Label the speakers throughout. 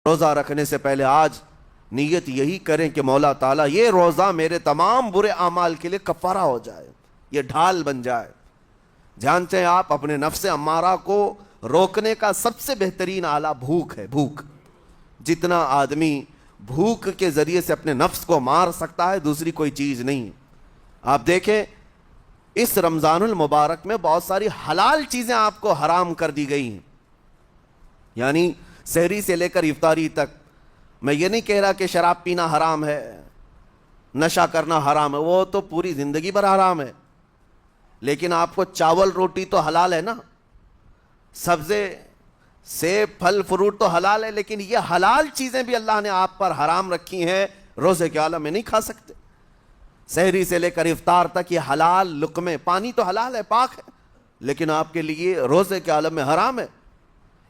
Speaker 1: روزہ رکھنے سے پہلے آج نیت یہی کریں کہ مولا تعالیٰ یہ روزہ میرے تمام برے اعمال کے لیے کفارہ ہو جائے، یہ ڈھال بن جائے۔ جانتے ہیں آپ اپنے نفس امارہ کو روکنے کا سب سے بہترین آلہ بھوک ہے۔ بھوک، جتنا آدمی بھوک کے ذریعے سے اپنے نفس کو مار سکتا ہے دوسری کوئی چیز نہیں۔ آپ دیکھیں اس رمضان المبارک میں بہت ساری حلال چیزیں آپ کو حرام کر دی گئی ہیں، یعنی سحری سے لے کر افطاری تک۔ میں یہ نہیں کہہ رہا کہ شراب پینا حرام ہے، نشہ کرنا حرام ہے، وہ تو پوری زندگی بھر حرام ہے، لیکن آپ کو چاول روٹی تو حلال ہے نا، سبزے سیب پھل فروٹ تو حلال ہے، لیکن یہ حلال چیزیں بھی اللہ نے آپ پر حرام رکھی ہیں، روزے کے عالم میں نہیں کھا سکتے۔ سحری سے لے کر افطار تک یہ حلال لقمے، پانی تو حلال ہے، پاک ہے، لیکن آپ کے لیے روزے کے عالم میں حرام ہے۔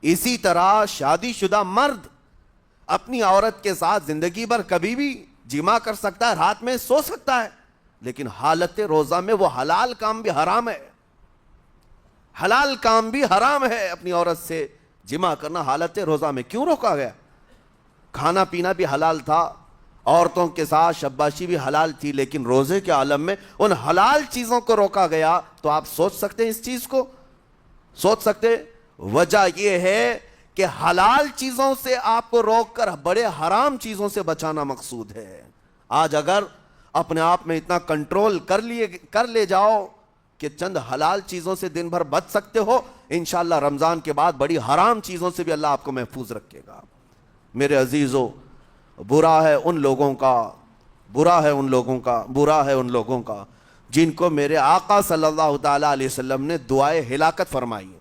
Speaker 1: اسی طرح شادی شدہ مرد اپنی عورت کے ساتھ زندگی بھر کبھی بھی جمع کر سکتا ہے، رات میں سو سکتا ہے، لیکن حالت روزہ میں وہ حلال کام بھی حرام ہے، حلال کام بھی حرام ہے۔ اپنی عورت سے جمع کرنا حالت روزہ میں کیوں روکا گیا؟ کھانا پینا بھی حلال تھا، عورتوں کے ساتھ شباشی بھی حلال تھی، لیکن روزے کے عالم میں ان حلال چیزوں کو روکا گیا۔ تو آپ سوچ سکتے ہیں اس چیز کو، سوچ سکتے وجہ یہ ہے کہ حلال چیزوں سے آپ کو روک کر بڑے حرام چیزوں سے بچانا مقصود ہے۔ آج اگر اپنے آپ میں اتنا کنٹرول کر لے جاؤ کہ چند حلال چیزوں سے دن بھر بچ سکتے ہو، انشاءاللہ رمضان کے بعد بڑی حرام چیزوں سے بھی اللہ آپ کو محفوظ رکھے گا۔ میرے عزیزو، برا ہے ان لوگوں کا جن کو میرے آقا صلی اللہ تعالیٰ علیہ وسلم نے دعائے ہلاکت فرمائی۔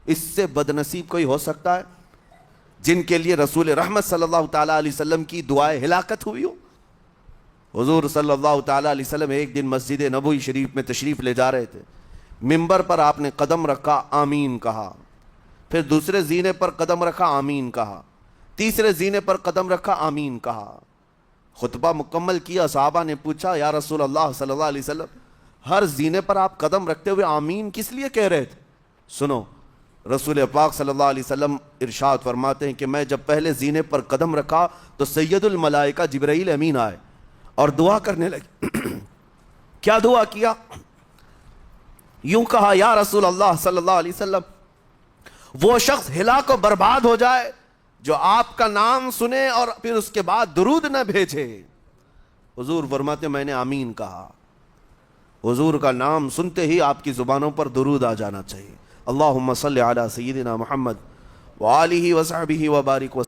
Speaker 1: اس سے بدنصیب کوئی ہو سکتا ہے جن کے لیے رسول رحمت صلی اللہ تعالیٰ علیہ وسلم کی دعائے ہلاکت ہوئی ہو؟ حضور صلی اللہ تعالیٰ علیہ وسلم ایک دن مسجد نبوی شریف میں تشریف لے جا رہے تھے، منبر پر آپ نے قدم رکھا، آمین کہا، پھر دوسرے زینے پر قدم رکھا، آمین کہا، تیسرے زینے پر قدم رکھا، آمین کہا۔ خطبہ مکمل کیا، صحابہ نے پوچھا یا رسول اللہ صلی اللہ علیہ وسلم ہر زینے پر آپ قدم رکھتے ہوئے آمین کس لیے کہہ رہے تھے؟ سنو، رسول پاک صلی اللہ علیہ وسلم ارشاد فرماتے ہیں کہ میں جب پہلے زینے پر قدم رکھا تو سید الملائکہ جبرائیل امین آئے اور دعا کرنے لگے۔ کیا دعا کیا؟ یوں کہا، یا رسول اللہ صلی اللہ علیہ وسلم وہ شخص ہلاک و برباد ہو جائے جو آپ کا نام سنے اور پھر اس کے بعد درود نہ بھیجے۔ حضور فرماتے ہیں میں نے آمین کہا۔ حضور کا نام سنتے ہی آپ کی زبانوں پر درود آ جانا چاہیے۔ اللہم صلی علی سیدنا محمد وآلہ وصحبہ وبارک وسلم۔